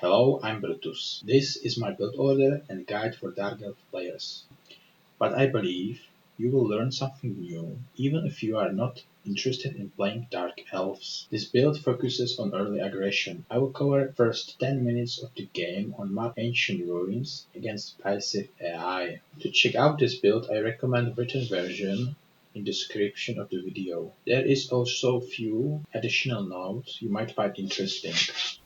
Hello, I'm Brutus. This is my build order and guide for Dark Elf players. But I believe you will learn something new, even if you are not interested in playing Dark Elves. This build focuses on early aggression. I will cover first 10 minutes of the game on map Ancient Ruins against passive AI. To check out this build, I recommend written version in description of the video. There is also few additional notes you might find interesting.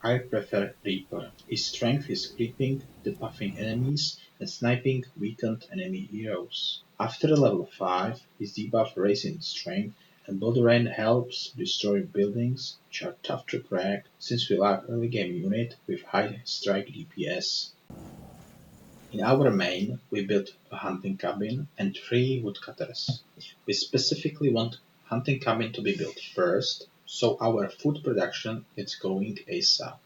I prefer Reaper. His strength is creeping, debuffing enemies, and sniping weakened enemy heroes. After level 5, his debuff raises in strength, and Blood Rain helps destroy buildings, which are tough to crack since we lack early game unit with high strike DPS. In our main, we built a hunting cabin and 3 woodcutters. We specifically want hunting cabin to be built first, so our food production gets going ASAP.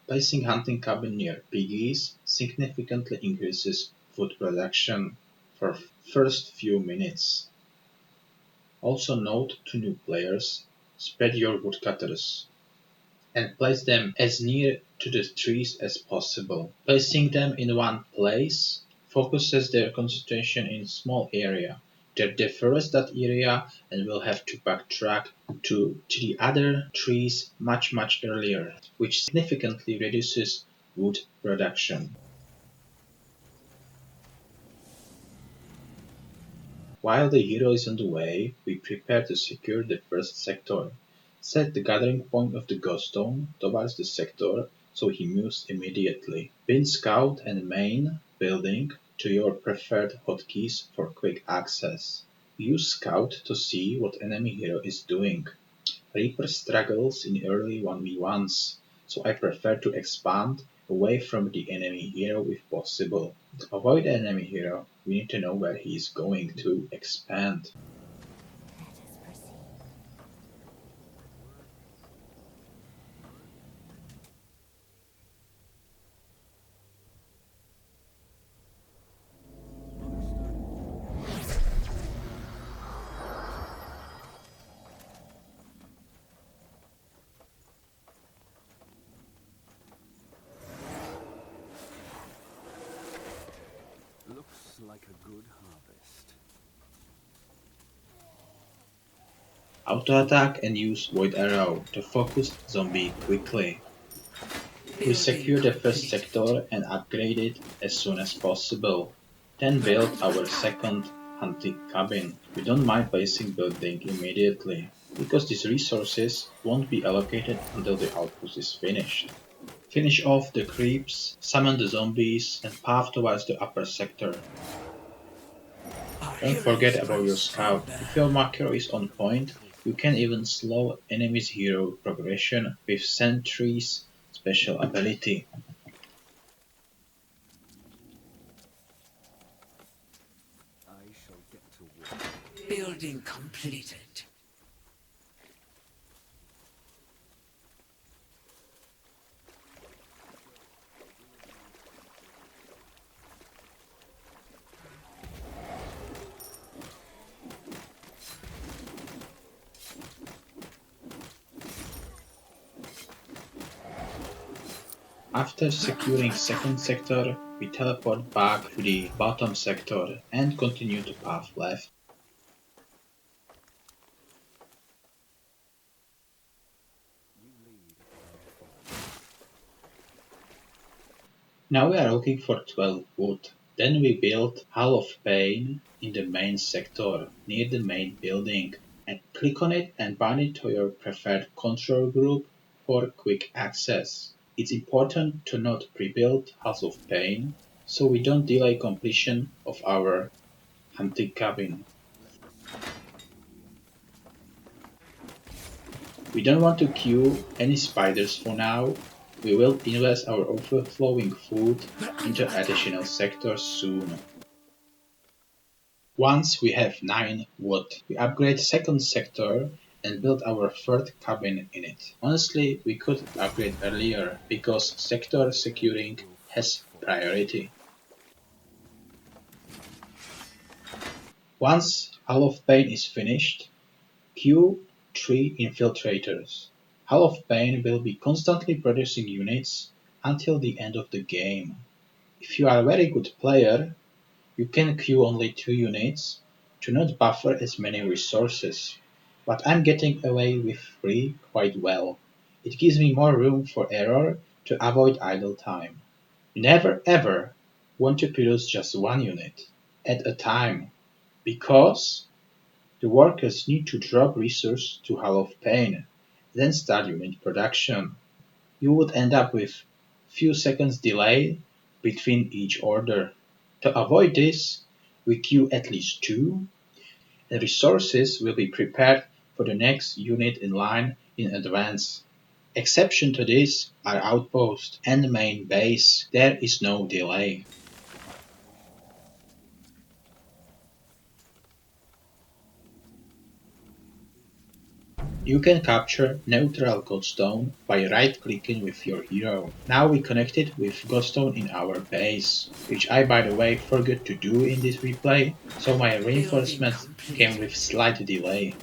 Placing hunting cabin near piggies significantly increases food production for first few minutes. Also note to new players, spread your woodcutters and place them as near to the trees as possible. Placing them in one place focuses their concentration in a small area. They deforest that area and will have to backtrack to the other trees much earlier, which significantly reduces wood production. While the hero is on the way, we prepare to secure the first sector. Set the gathering point of the ghost stone towards the sector so he moves immediately. Pin scout and main building to your preferred hotkeys for quick access. Use scout to see what enemy hero is doing. Reaper struggles in early 1v1s, so I prefer to expand away from the enemy hero if possible. To avoid the enemy hero, we need to know where he is going to expand. Looks like a good harvest. Auto attack and use Void Arrow to focus zombie quickly. We Building secure the first complete. sector and upgrade it as soon as possible. Then build our second hunting cabin. We don't mind placing building immediately, because these resources won't be allocated until the outpost is finished. Finish off the creeps, summon the zombies, and path towards the upper sector. Our Don't forget heroes about grow your scout. stronger. If your macro is on point, you can even slow enemy's hero progression with Sentry's special ability. I shall get to work. Building completed. After securing second sector, we teleport back to the bottom sector and continue to path left. You lead, I follow. Now we are looking for 12 wood. Then we build Hall of Pain in the main sector, near the main building. And click on it and bind it to your preferred control group for quick access. It's important to not pre-build Halls of Pain, so we don't delay completion of our hunting cabin. We don't want to queue any spiders for now. We will invest our overflowing food We're into under additional attack. sectors soon. Once we have 9 wood, we upgrade second sector and build our third cabin in it. Honestly, we could upgrade earlier because sector securing Will fight has for. priority. Once Hall of Pain is finished, queue 3 infiltrators. Hall of Pain will be constantly producing units until the end of the game. If you are a very good player, you can queue only 2 units to not buffer as many resources, but I'm getting away with 3 quite well. It gives me more room for error to avoid idle time. You never ever want to produce just 1 unit at a time, because the workers need to drop resource to Hall of Pain, then start unit production. You would end up with few seconds delay between each order. To avoid this, we queue at least 2, and resources will be prepared for the next unit in line in advance. Exception to this are outposts and the main base. There is no delay. You can capture neutral Godstone by right-clicking with your hero. Now we connected with Godstone in our base, which I by the way forgot to do in this replay, so my Building reinforcements came completed. with slight delay.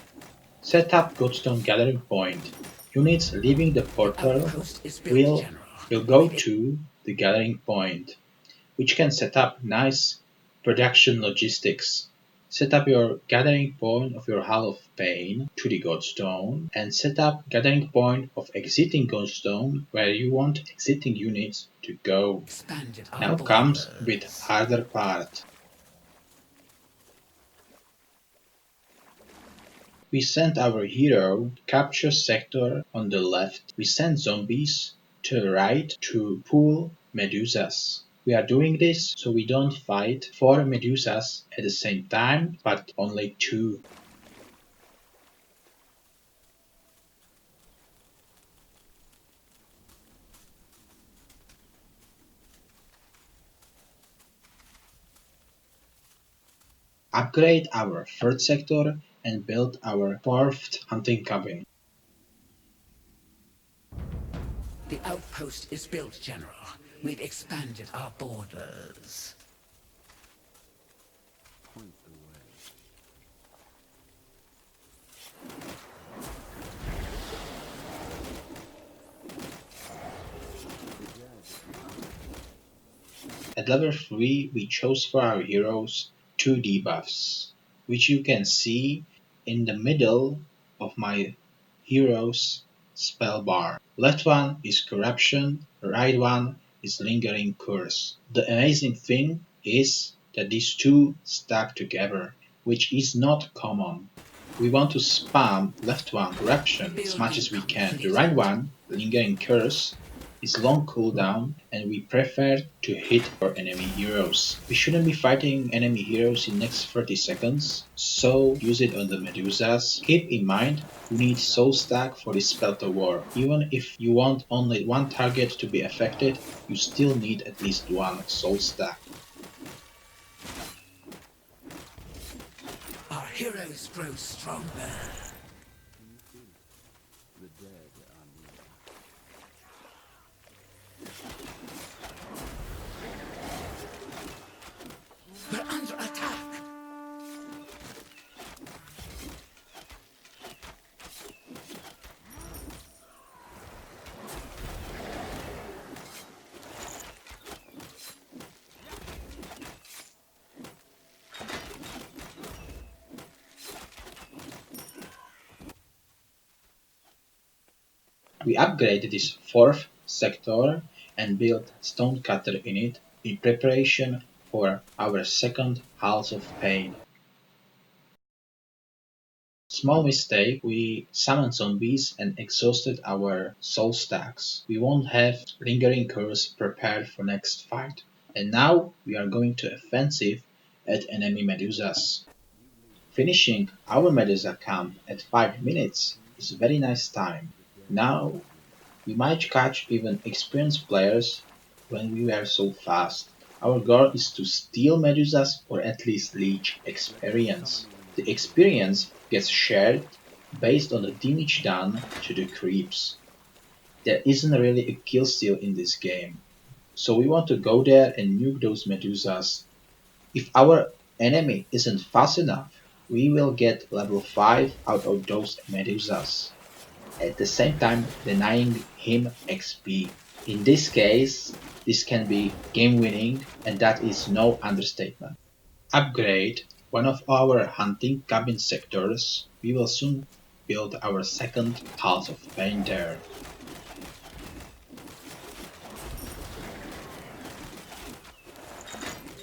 Set up Godstone Gathering Point. Units leaving the The portal outpost is built, will, General. will go We've to the Gathering Point, which can set up nice production logistics. Set up your gathering point of your Hall of Pain to the Godstone, and set up gathering point of exiting Godstone where you want exiting units to go. expanded our Now comes a bit borders. harder part. We sent our hero to capture sector on the left. We sent zombies to the right to pull Medusas. We are doing this so we don't fight 4 Medusas at the same time, but only 2. Upgrade our 3rd sector and build our 4th hunting cabin. The outpost is built, General. We've expanded our borders. Point the way. At level 3 we chose for our heroes 2 debuffs, which you can see in the middle of my hero's spell bar. Left one is Corruption, right one is Lingering Curse. The amazing thing is that these two stack together, which is not common. We want to spam left one Corruption as much Building as we can. The completed. right one, Lingering Curse, is long cooldown, and we prefer to hit our enemy heroes. We shouldn't be fighting enemy heroes in next 30 seconds, so use it on the Medusas. Keep in mind, you need soul stack for this spell to work. Even if you want only one target to be affected, you still need at least one soul stack. Our heroes grow stronger. The dead are near. We're under attack. We upgraded this 4th sector and built Stonecutter in it in preparation for our 2nd Halls of Pain. Small mistake, we summoned zombies and exhausted our soul stacks. We won't have Lingering Curse prepared for next fight. And now we are going to offensive at enemy Medusas. Finishing our Medusa camp at 5 minutes is a very nice time. Now we might catch even experienced players when we were so fast. Our goal is to steal Medusas or at least leech experience. The experience gets shared based on the damage done to the creeps. There isn't really a kill steal in this game, so we want to go there and nuke those Medusas. If our enemy isn't fast enough, we will get level 5 out of those Medusas, at the same time denying him XP. In this case, this can be game winning, and that is no understatement. Upgrade one of our hunting cabin sectors. We will soon build our second House of Pain there.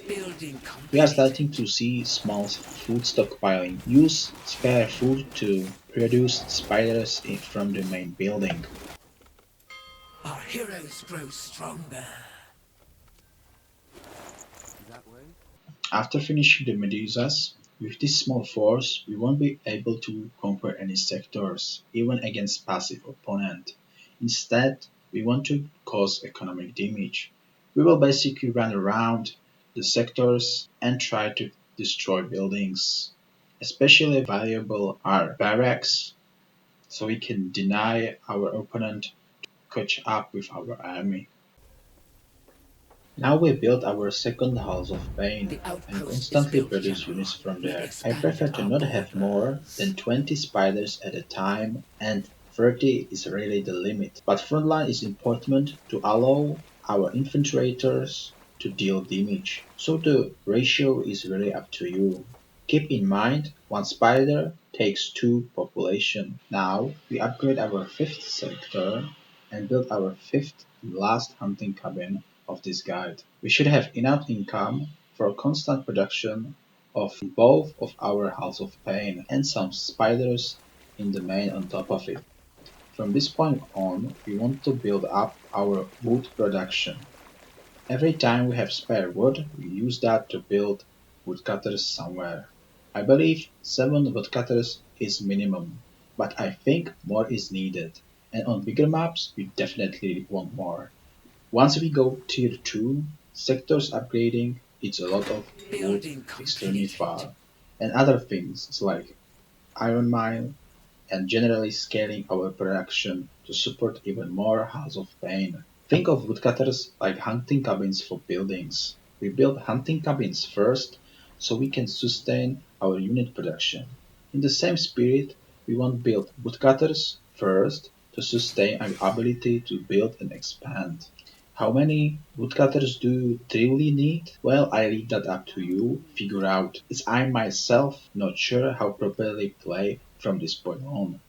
Building We are completed. starting to see small food stockpiling. Use spare food to produce spiders from the main building. Our heroes grow stronger. That way? After finishing the Medusas, with this small force, we won't be able to conquer any sectors, even against passive opponent. Instead, we want to cause economic damage. We will basically run around the sectors and try to destroy buildings. Especially valuable are barracks, so we can deny our opponent to catch up with our army. Now we built our second House of Pain The and outpost is constantly built, produce General. units from We've there. I prefer expanded to our not have more than borders. 20 spiders at a time, and 30 is really the limit. But frontline is important to allow our infiltrators to deal damage. So the ratio is really up to you. Keep in mind, one spider takes two population. Now we upgrade our fifth sector and build our fifth and last hunting cabin of this guide. We should have enough income for a constant production of both of our House of Pain and some spiders in the main on top of it. From this point on, we want to build up our wood production. Every time we have spare wood, we use that to build woodcutters somewhere. I believe 7 woodcutters is minimum, but I think more is needed. And on bigger maps, we definitely want more. Once we go tier 2, sectors upgrading, it's a lot of wood, Building extremely completed. far, and other things like iron mine and generally scaling our production to support even more House of Pain. Think of woodcutters like hunting cabins for buildings. We build hunting cabins first so we can sustain our unit production. In the same spirit, we want to build woodcutters first to sustain our ability to build and expand. How many woodcutters do you truly need? Well, I leave that up to you. Figure out. As I myself not sure how properly play from this point on.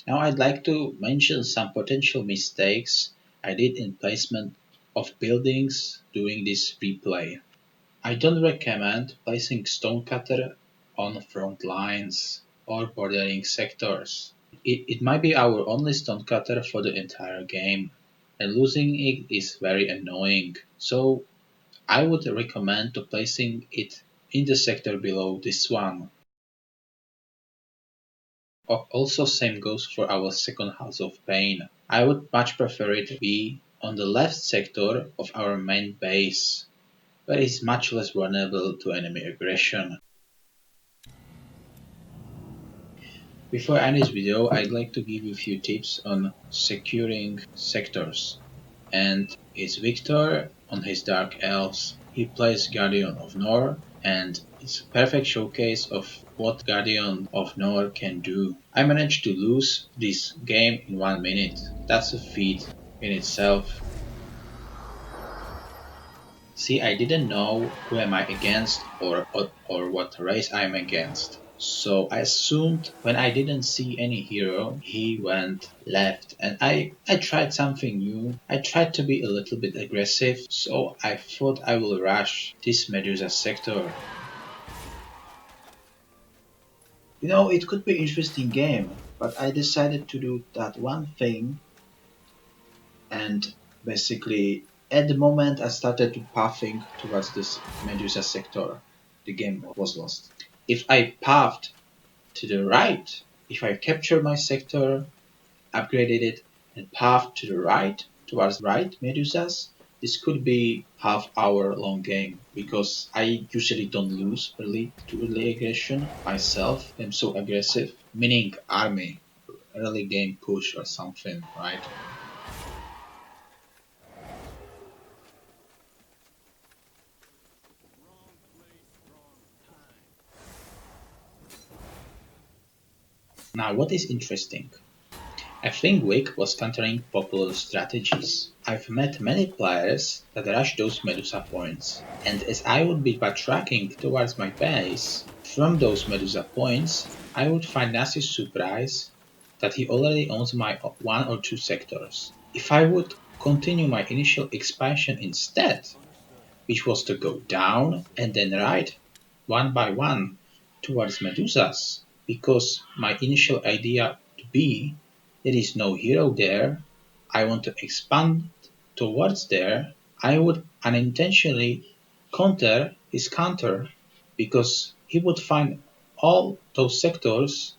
Now I'd like to mention some potential mistakes I did in placement of buildings during this replay. I don't recommend placing stonecutter on front lines or bordering sectors. It might be our only stonecutter for the entire game, and losing it is very annoying. So I would recommend to placing it in the sector below this one. Also same goes for our second House of Pain. I would much prefer it to be on the left sector of our main base, where it's much less vulnerable to enemy aggression. Before I end this video, I'd like to give you a few tips on securing sectors. And it's Victor on his Dark Elves. He plays Guardian of Nor, and it's a perfect showcase of what Guardian of Nor can do. I managed to lose this game in 1 minute. That's a feat in itself. See, I didn't know who am I against or what race I'm against. So I assumed when I didn't see any hero, he went left. And I tried something new. I tried to be a little bit aggressive, so I thought I will rush this Medusa sector. It could be interesting game, but I decided to do that one thing and basically at the moment I started to pathing towards this Medusa sector, the game was lost. If I pathed to the right, if I captured my sector, upgraded it, and pathed to the right towards right Medusas, this could be half-hour long game because I usually don't lose early to early aggression myself. I'm so aggressive, meaning army, early game push or something, right? Now, what is interesting? I think Wick was countering popular strategies. I've met many players that rush those Medusa points, and as I would be backtracking towards my base, from those Medusa points, I would find nasty surprise that he already owns my one or two sectors. If I would continue my initial expansion instead, which was to go down and then right one by one towards Medusa's, because my initial idea to be there is no hero there, I want to expand towards there, I would unintentionally counter his counter because he would find all those sectors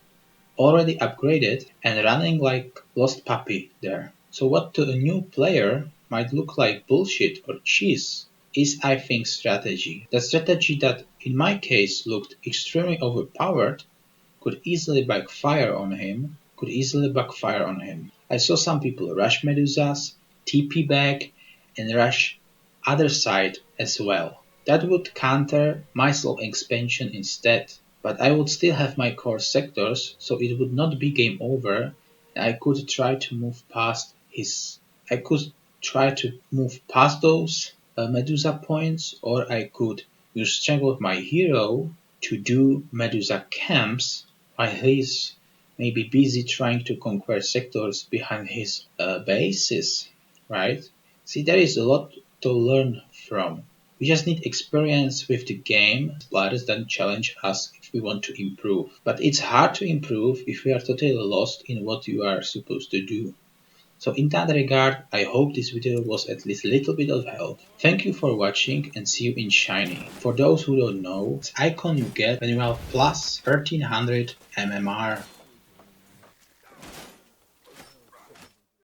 already upgraded and running like lost puppy there. So what to a new player might look like bullshit or cheese is I think strategy. The strategy that in my case looked extremely overpowered could easily backfire on him. I saw some people rush Medusas, TP back, and rush other side as well. That would counter my slow expansion instead, but I would still have my core sectors, so it would not be game over, and I could try to move past those Medusa points, or I could use strength of my hero to do Medusa camps while he's maybe busy trying to conquer sectors behind his bases, right? See, there is a lot to learn from. We just need experience with the game, players that challenge us if we want to improve. But it's hard to improve if we are totally lost in what you are supposed to do. So in that regard, I hope this video was at least a little bit of help. Thank you for watching and see you in Shiny. For those who don't know, this icon you get when you have plus 1300 MMR